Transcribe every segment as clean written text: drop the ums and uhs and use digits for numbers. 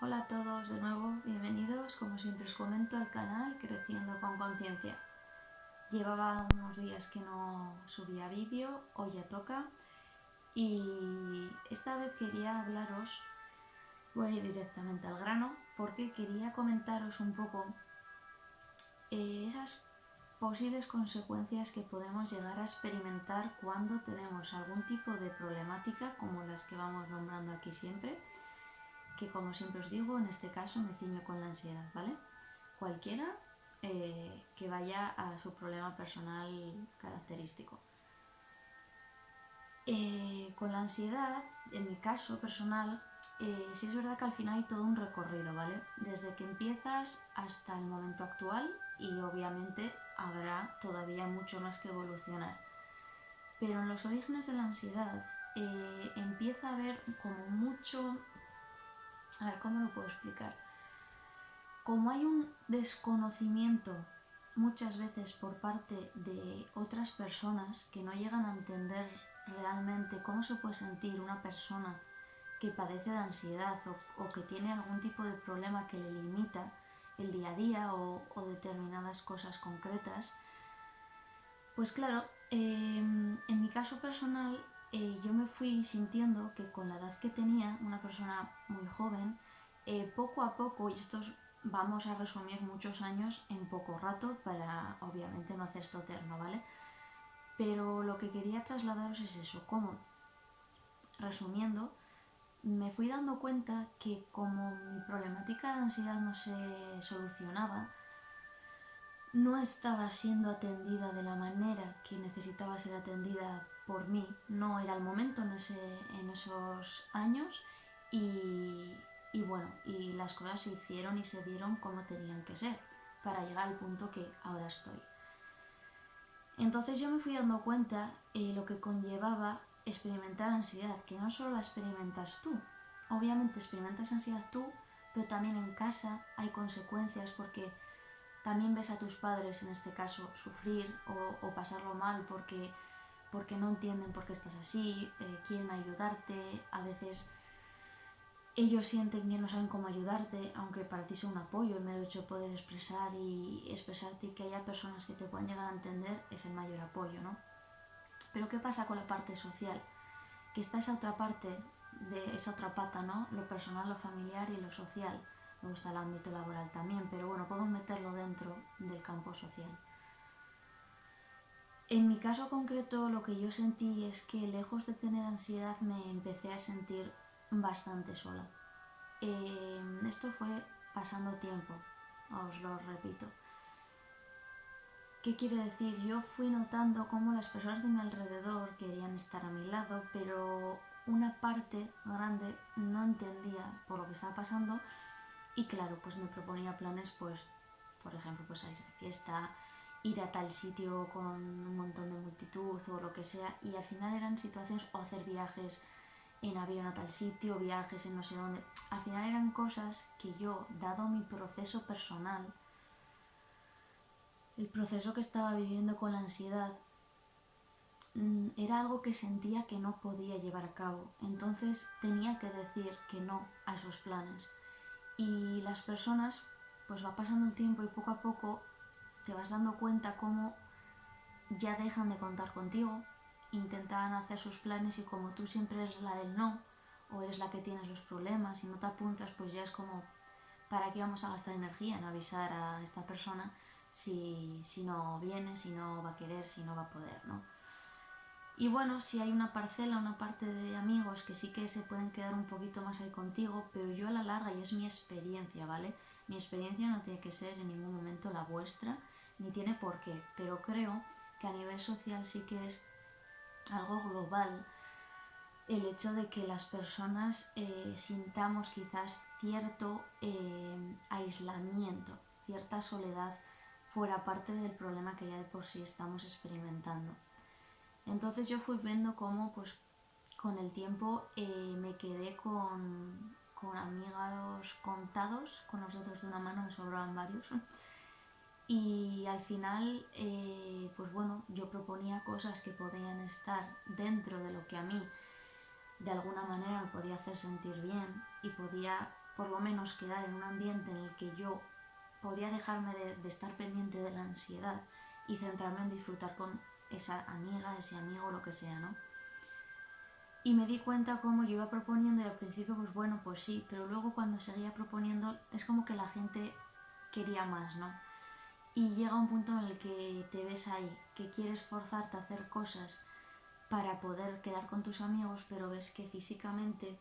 Hola a todos de nuevo, bienvenidos, como siempre os comento, al canal Creciendo con Conciencia. Llevaba unos días que no subía vídeo, hoy ya toca y esta vez quería hablaros, voy a ir directamente al grano, porque quería comentaros un poco esas posibles consecuencias que podemos llegar a experimentar cuando tenemos algún tipo de problemática como las que vamos nombrando aquí siempre, que como siempre os digo, en este caso me ciño con la ansiedad, ¿vale? Cualquiera que vaya a su problema personal característico. Con la ansiedad, en mi caso personal, sí es verdad que al final hay todo un recorrido, ¿vale? Desde que empiezas hasta el momento actual y obviamente habrá todavía mucho más que evolucionar. Pero en los orígenes de la ansiedad empieza a haber como mucho... A ver, ¿cómo lo puedo explicar? Como hay un desconocimiento muchas veces por parte de otras personas que no llegan a entender realmente cómo se puede sentir una persona que padece de ansiedad o que tiene algún tipo de problema que le limita el día a día o determinadas cosas concretas, pues claro, en mi caso personal yo me fui sintiendo que con la edad que tenía, una persona muy joven, poco a poco, y estos vamos a resumir muchos años en poco rato para obviamente no hacer esto eterno, ¿vale? Pero lo que quería trasladaros es eso, como resumiendo, me fui dando cuenta que como mi problemática de ansiedad no se solucionaba, no estaba siendo atendida de la manera que necesitaba ser atendida por mí, no era el momento en esos años y bueno, y las cosas se hicieron y se dieron como tenían que ser para llegar al punto que ahora estoy. Entonces yo me fui dando cuenta lo que conllevaba experimentar ansiedad, que no solo la experimentas tú, obviamente experimentas ansiedad tú, pero también en casa hay consecuencias porque también ves a tus padres, en este caso, sufrir o pasarlo mal porque no entienden por qué estás así, quieren ayudarte, a veces ellos sienten que no saben cómo ayudarte, aunque para ti sea un apoyo el mero hecho de poder expresar y expresarte y que haya personas que te puedan llegar a entender es el mayor apoyo, ¿no? Pero ¿qué pasa con la parte social? Que está esa otra parte, de esa otra pata, ¿no? Lo personal, lo familiar y lo social. Me gusta el ámbito laboral también, pero bueno, podemos meterlo dentro del campo social. En mi caso concreto lo que yo sentí es que lejos de tener ansiedad me empecé a sentir bastante sola. Esto fue pasando tiempo, os lo repito. ¿Qué quiere decir? Yo fui notando cómo las personas de mi alrededor querían estar a mi lado, pero una parte grande no entendía por lo que estaba pasando y claro, pues me proponía planes, pues, por ejemplo, pues a ir de fiesta, ir a tal sitio con un montón de multitud o lo que sea, y al final eran situaciones o hacer viajes en avión a tal sitio, viajes en no sé dónde. Al final eran cosas que yo, dado mi proceso personal, el proceso que estaba viviendo con la ansiedad, era algo que sentía que no podía llevar a cabo. Entonces tenía que decir que no a esos planes. Y las personas, pues va pasando el tiempo y poco a poco te vas dando cuenta cómo ya dejan de contar contigo, intentan hacer sus planes y como tú siempre eres la del no o eres la que tienes los problemas y no te apuntas, pues ya es como, ¿para qué vamos a gastar energía en avisar a esta persona si no viene, si no va a querer, si no va a poder, ¿no? Y bueno, si hay una parcela, una parte de amigos que sí que se pueden quedar un poquito más ahí contigo, pero yo a la larga, y es mi experiencia, ¿vale? Mi experiencia no tiene que ser en ningún momento la vuestra, ni tiene por qué, pero creo que a nivel social sí que es algo global el hecho de que las personas sintamos quizás cierto aislamiento, cierta soledad fuera parte del problema que ya de por sí estamos experimentando. Entonces yo fui viendo cómo pues con el tiempo me quedé con amigos contados, con los dedos de una mano me sobraban varios. Y al final, pues bueno, yo proponía cosas que podían estar dentro de lo que a mí de alguna manera me podía hacer sentir bien y podía por lo menos quedar en un ambiente en el que yo podía dejarme de estar pendiente de la ansiedad y centrarme en disfrutar con esa amiga, ese amigo, lo que sea, ¿no? Y me di cuenta cómo yo iba proponiendo y al principio pues bueno, pues sí, pero luego cuando seguía proponiendo es como que la gente quería más, ¿no? Y llega un punto en el que te ves ahí, que quieres forzarte a hacer cosas para poder quedar con tus amigos, pero ves que físicamente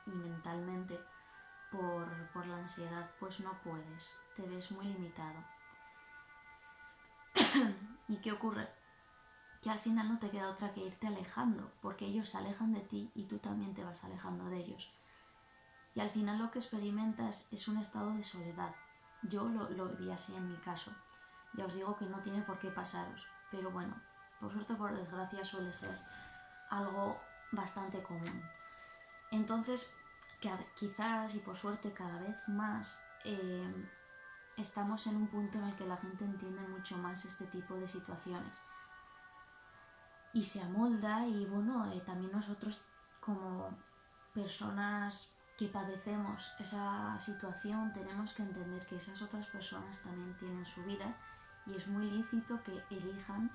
y mentalmente por la ansiedad pues no puedes, te ves muy limitado. ¿Y qué ocurre? Que al final no te queda otra que irte alejando, porque ellos se alejan de ti y tú también te vas alejando de ellos. Y al final lo que experimentas es un estado de soledad. Yo lo viví así en mi caso. Ya os digo que no tiene por qué pasaros, pero bueno, por suerte o por desgracia suele ser algo bastante común. Entonces, quizás y por suerte cada vez más estamos en un punto en el que la gente entiende mucho más este tipo de situaciones y se amolda, y bueno, también nosotros como personas que padecemos esa situación tenemos que entender que esas otras personas también tienen su vida y es muy lícito que elijan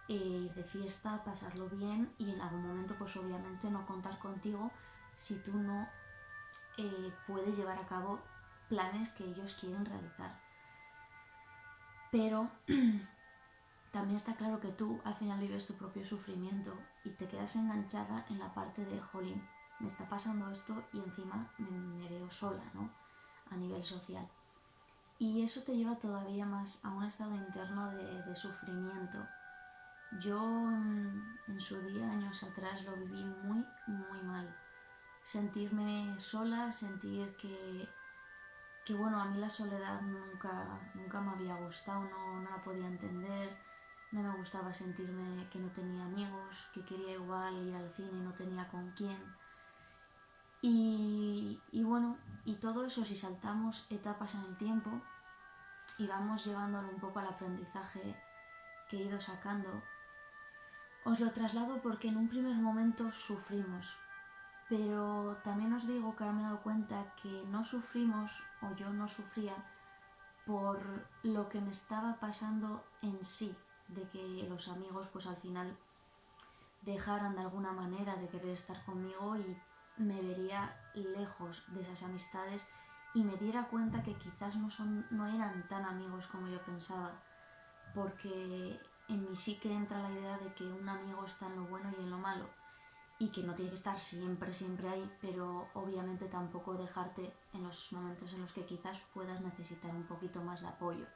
ir de fiesta, pasarlo bien y en algún momento pues obviamente no contar contigo si tú no puedes llevar a cabo planes que ellos quieren realizar. Pero también está claro que tú al final vives tu propio sufrimiento y te quedas enganchada en la parte de jolín, me está pasando esto y encima me veo sola, ¿no? A nivel social. Y eso te lleva todavía más a un estado interno de sufrimiento. Yo en su día, años atrás, lo viví muy, muy mal. Sentirme sola, sentir que bueno, a mí la soledad nunca me había gustado, no la podía entender, no me gustaba sentirme que no tenía amigos, que quería igual ir al cine y no tenía con quién. Y bueno, y todo eso si saltamos etapas en el tiempo y vamos llevándolo un poco al aprendizaje que he ido sacando, os lo traslado porque en un primer momento sufrimos, pero también os digo que ahora me he dado cuenta que no sufrimos, o yo no sufría, por lo que me estaba pasando en sí, de que los amigos pues al final dejaran de alguna manera de querer estar conmigo y me vería lejos de esas amistades y me diera cuenta que quizás no eran tan amigos como yo pensaba, porque en mí sí que entra la idea de que un amigo está en lo bueno y en lo malo y que no tiene que estar siempre ahí, pero obviamente tampoco dejarte en los momentos en los que quizás puedas necesitar un poquito más de apoyo.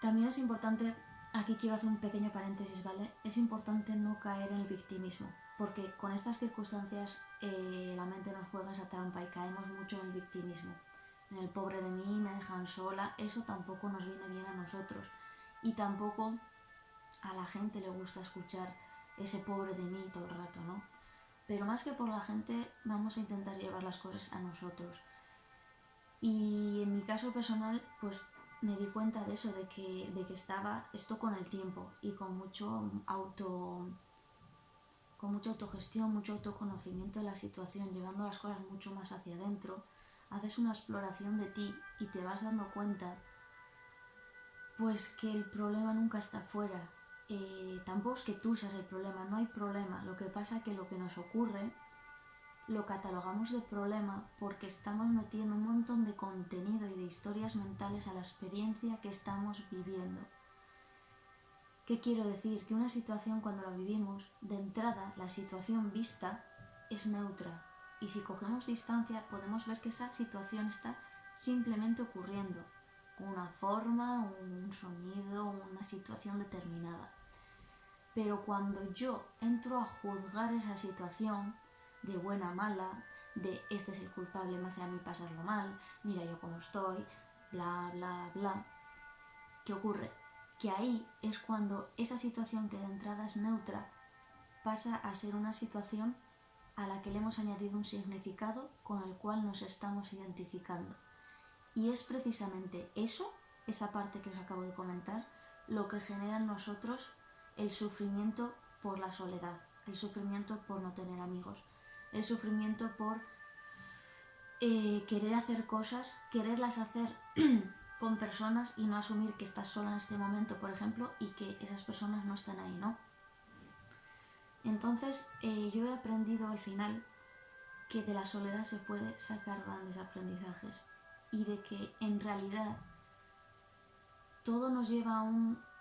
También es importante, aquí quiero hacer un pequeño paréntesis, ¿vale? Es importante no caer en el victimismo, porque con estas circunstancias la mente nos juega esa trampa y caemos mucho en el victimismo. En el pobre de mí, me dejan sola, eso tampoco nos viene bien a nosotros. Y tampoco a la gente le gusta escuchar ese pobre de mí todo el rato, ¿no? Pero más que por la gente, vamos a intentar llevar las cosas a nosotros. Y en mi caso personal, pues me di cuenta de eso, de que estaba esto con el tiempo y con mucha autogestión, mucho autoconocimiento de la situación, llevando las cosas mucho más hacia adentro. Haces una exploración de ti y te vas dando cuenta pues que el problema nunca está fuera. Tampoco es que tú seas el problema, no hay problema. Lo que pasa es que lo que nos ocurre lo catalogamos de problema porque estamos metiendo un montón de contenido y de historias mentales a la experiencia que estamos viviendo. ¿Qué quiero decir? Que una situación cuando la vivimos, de entrada la situación vista es neutra y si cogemos distancia podemos ver que esa situación está simplemente ocurriendo con una forma, un sonido, una situación determinada. Pero cuando yo entro a juzgar esa situación de buena a mala, de este es el culpable, me hace a mí pasarlo mal, mira yo cómo estoy, bla, bla, bla, ¿qué ocurre? Que ahí es cuando esa situación que de entrada es neutra pasa a ser una situación a la que le hemos añadido un significado con el cual nos estamos identificando. Y es precisamente eso, esa parte que os acabo de comentar, lo que genera en nosotros el sufrimiento por la soledad, el sufrimiento por no tener amigos, el sufrimiento por querer hacer cosas, quererlas hacer con personas y no asumir que estás sola en este momento, por ejemplo, y que esas personas no están ahí, ¿no? Entonces, yo he aprendido al final que de la soledad se puede sacar grandes aprendizajes y de que en realidad todo nos lleva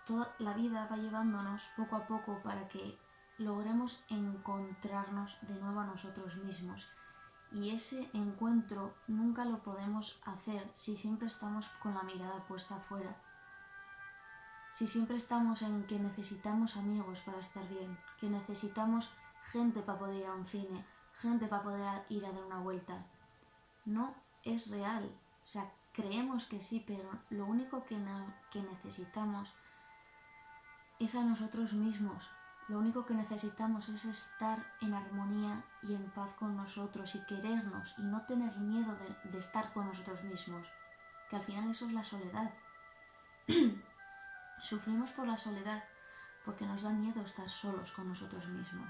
toda la vida va llevándonos poco a poco para que logremos encontrarnos de nuevo a nosotros mismos. Y ese encuentro nunca lo podemos hacer si siempre estamos con la mirada puesta afuera. Si siempre estamos en que necesitamos amigos para estar bien, que necesitamos gente para poder ir a un cine, gente para poder ir a dar una vuelta. No es real. O sea, creemos que sí, pero lo único que necesitamos es a nosotros mismos. Lo único que necesitamos es estar en armonía y en paz con nosotros y querernos y no tener miedo de estar con nosotros mismos. Que al final eso es la soledad. Sufrimos por la soledad porque nos da miedo estar solos con nosotros mismos.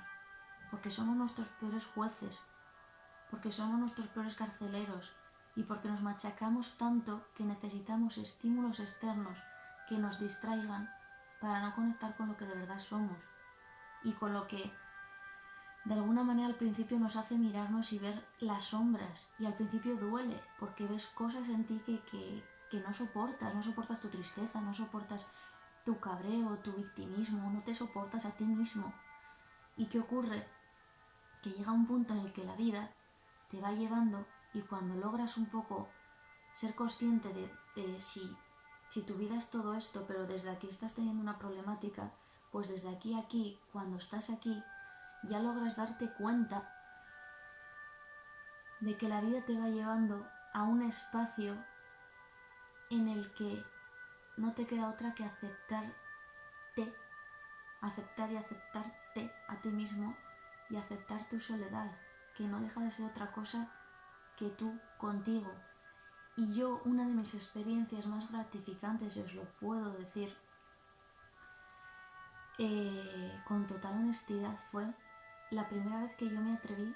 Porque somos nuestros peores jueces. Porque somos nuestros peores carceleros. Y porque nos machacamos tanto que necesitamos estímulos externos que nos distraigan para no conectar con lo que de verdad somos y con lo que de alguna manera al principio nos hace mirarnos y ver las sombras, y al principio duele porque ves cosas en ti que no soportas tu tristeza, no soportas tu cabreo, tu victimismo, no te soportas a ti mismo. ¿Y qué ocurre? Que llega un punto en el que la vida te va llevando y cuando logras un poco ser consciente de si tu vida es todo esto, pero desde aquí estás teniendo una problemática, pues desde aquí a aquí, cuando estás aquí, ya logras darte cuenta de que la vida te va llevando a un espacio en el que no te queda otra que aceptar y aceptarte a ti mismo y aceptar tu soledad, que no deja de ser otra cosa que tú contigo. Y yo, una de mis experiencias más gratificantes, y os lo puedo decir con total honestidad, fue la primera vez que yo me atreví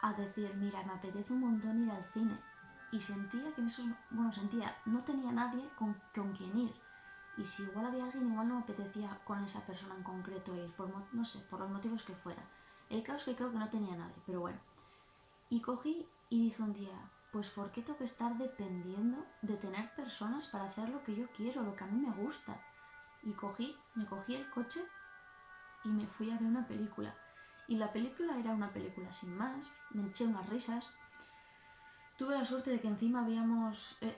a decir, mira, me apetece un montón ir al cine. Y sentía que no tenía nadie con quien ir. Y si igual había alguien, igual no me apetecía con esa persona en concreto ir, no sé, por los motivos que fuera. El caso es que creo que no tenía nadie, pero bueno. Y cogí y dije un día, pues ¿por qué tengo que estar dependiendo de tener personas para hacer lo que yo quiero, lo que a mí me gusta? Y me cogí el coche y me fui a ver una película. Y la película era una película sin más, me eché unas risas. Tuve la suerte de que encima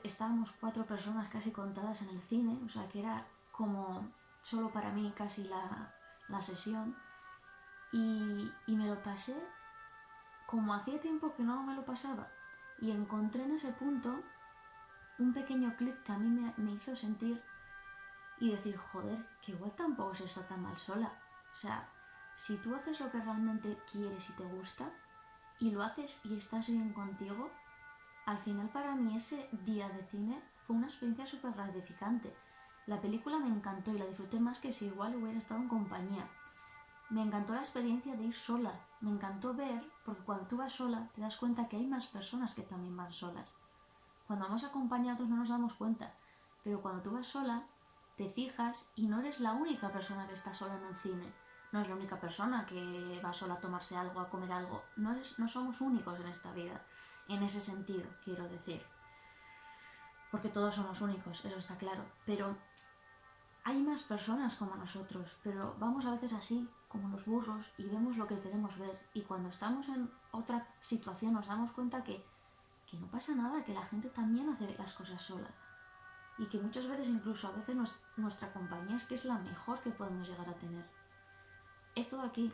estábamos 4 personas casi contadas en el cine, o sea que era como solo para mí casi la sesión. Y me lo pasé como hacía tiempo que no me lo pasaba. Y encontré en ese punto un pequeño clic que a mí me hizo sentir y decir, joder, que igual tampoco se está tan mal sola. O sea, si tú haces lo que realmente quieres y te gusta, y lo haces y estás bien contigo, al final para mí ese día de cine fue una experiencia súper gratificante. La película me encantó y la disfruté más que si igual hubiera estado en compañía. Me encantó la experiencia de ir sola. Me encantó ver, porque cuando tú vas sola te das cuenta que hay más personas que también van solas. Cuando vamos acompañados no nos damos cuenta, pero cuando tú vas sola te fijas y no eres la única persona que está sola en un cine. No es la única persona que va sola a tomarse algo, a comer algo. No somos únicos en esta vida. En ese sentido, quiero decir. Porque todos somos únicos, eso está claro. Pero hay más personas como nosotros, pero vamos a veces así, como los burros, y vemos lo que queremos ver. Y cuando estamos en otra situación nos damos cuenta que no pasa nada, que la gente también hace las cosas solas. Y que muchas veces, incluso a veces, nuestra compañía es que es la mejor que podemos llegar a tener. Es todo aquí.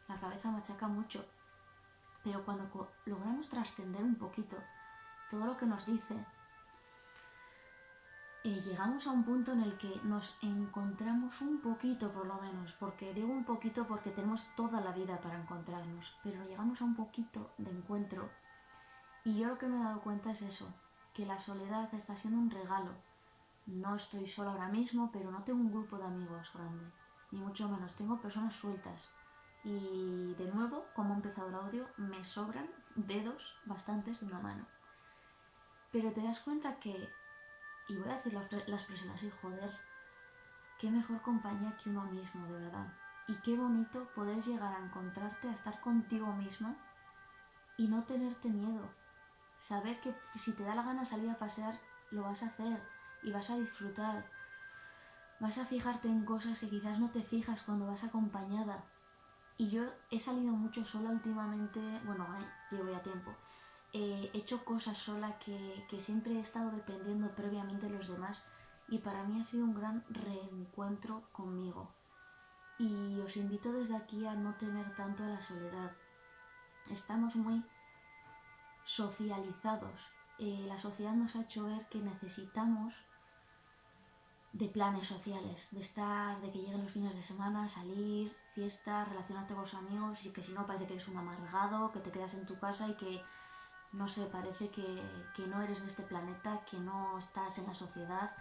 La cabeza machaca mucho. Pero cuando logramos trascender un poquito todo lo que nos dice, llegamos a un punto en el que nos encontramos un poquito, por lo menos. Porque digo un poquito porque tenemos toda la vida para encontrarnos. Pero llegamos a un poquito de encuentro. Y yo lo que me he dado cuenta es eso, que la soledad está siendo un regalo. No estoy sola ahora mismo, pero no tengo un grupo de amigos grande, ni mucho menos, tengo personas sueltas. Y de nuevo, como ha empezado el audio, me sobran dedos bastantes de una mano. Pero te das cuenta que, y voy a decir la expresión así, joder, qué mejor compañía que uno mismo, de verdad. Y qué bonito poder llegar a encontrarte, a estar contigo misma y no tenerte miedo. Saber que si te da la gana salir a pasear, lo vas a hacer y vas a disfrutar. Vas a fijarte en cosas que quizás no te fijas cuando vas acompañada. Y yo he salido mucho sola últimamente, bueno, llevo ya tiempo. He hecho cosas sola que siempre he estado dependiendo previamente de los demás y para mí ha sido un gran reencuentro conmigo. Y os invito desde aquí a no temer tanto a la soledad. Estamos muy socializados. La sociedad nos ha hecho ver que necesitamos de planes sociales, de que lleguen los fines de semana, salir, fiesta, relacionarte con los amigos y que si no parece que eres un amargado, que te quedas en tu casa y que, no sé, parece que no eres de este planeta, que no estás en la sociedad,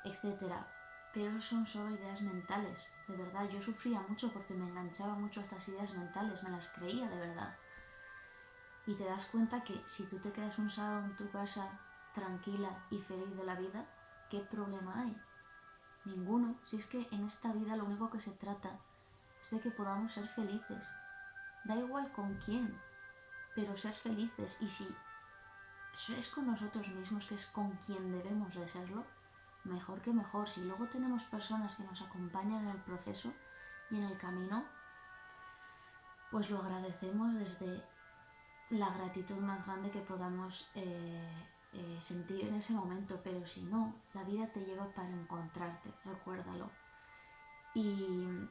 etcétera. Pero eso son solo ideas mentales, de verdad. Yo sufría mucho porque me enganchaba mucho a estas ideas mentales, me las creía de verdad. Y te das cuenta que si tú te quedas un sábado en tu casa tranquila y feliz de la vida, ¿qué problema hay? Ninguno. Si es que en esta vida lo único que se trata es de que podamos ser felices. Da igual con quién, pero ser felices. Y si es con nosotros mismos, que es con quien debemos de serlo, mejor que mejor. Si luego tenemos personas que nos acompañan en el proceso y en el camino, pues lo agradecemos desde la gratitud más grande que podamos sentir en ese momento. Pero si no, la vida te lleva para encontrarte, recuérdalo, y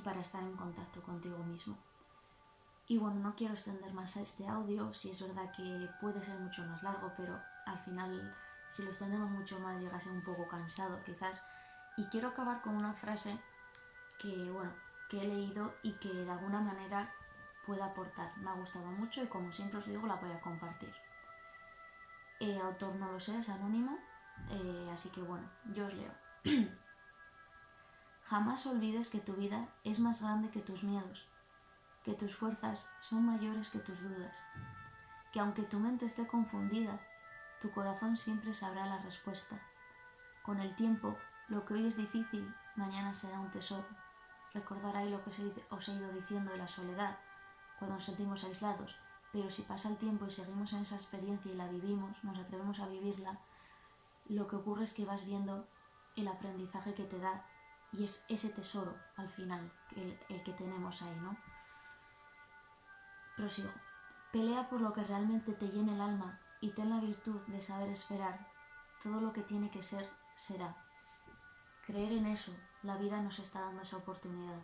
para estar en contacto contigo mismo. Y bueno, no quiero extender más a este audio. Sí es verdad que puede ser mucho más largo, pero al final si lo extendemos mucho más llega a ser un poco cansado quizás. Y quiero acabar con una frase que he leído y que de alguna manera pueda aportar. Me ha gustado mucho y como siempre os digo, la voy a compartir. Autor no lo sé, es anónimo, así que bueno, yo os leo. Jamás olvides que tu vida es más grande que tus miedos, que tus fuerzas son mayores que tus dudas, que aunque tu mente esté confundida, tu corazón siempre sabrá la respuesta. Con el tiempo, lo que hoy es difícil, mañana será un tesoro. Recordar ahí lo que os he ido diciendo de la soledad, cuando nos sentimos aislados, pero si pasa el tiempo y seguimos en esa experiencia y la vivimos, nos atrevemos a vivirla, lo que ocurre es que vas viendo el aprendizaje que te da y es ese tesoro al final, el que tenemos ahí, ¿no? Prosigo. Pelea por lo que realmente te llene el alma y ten la virtud de saber esperar. Todo lo que tiene que ser, será. Creer en eso, la vida nos está dando esa oportunidad.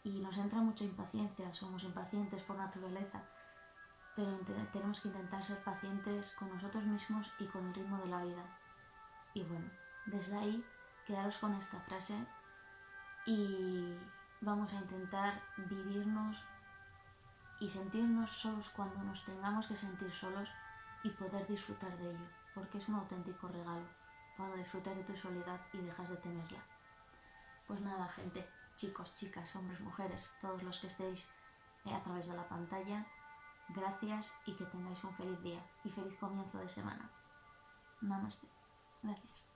Y nos entra mucha impaciencia, somos impacientes por naturaleza, pero tenemos que intentar ser pacientes con nosotros mismos y con el ritmo de la vida. Y bueno, desde ahí, quedaros con esta frase y vamos a intentar vivirnos y sentirnos solos cuando nos tengamos que sentir solos y poder disfrutar de ello, porque es un auténtico regalo cuando disfrutas de tu soledad y dejas de tenerla. Pues nada, gente, chicos, chicas, hombres, mujeres, todos los que estéis a través de la pantalla, gracias y que tengáis un feliz día y feliz comienzo de semana. Namaste. Gracias.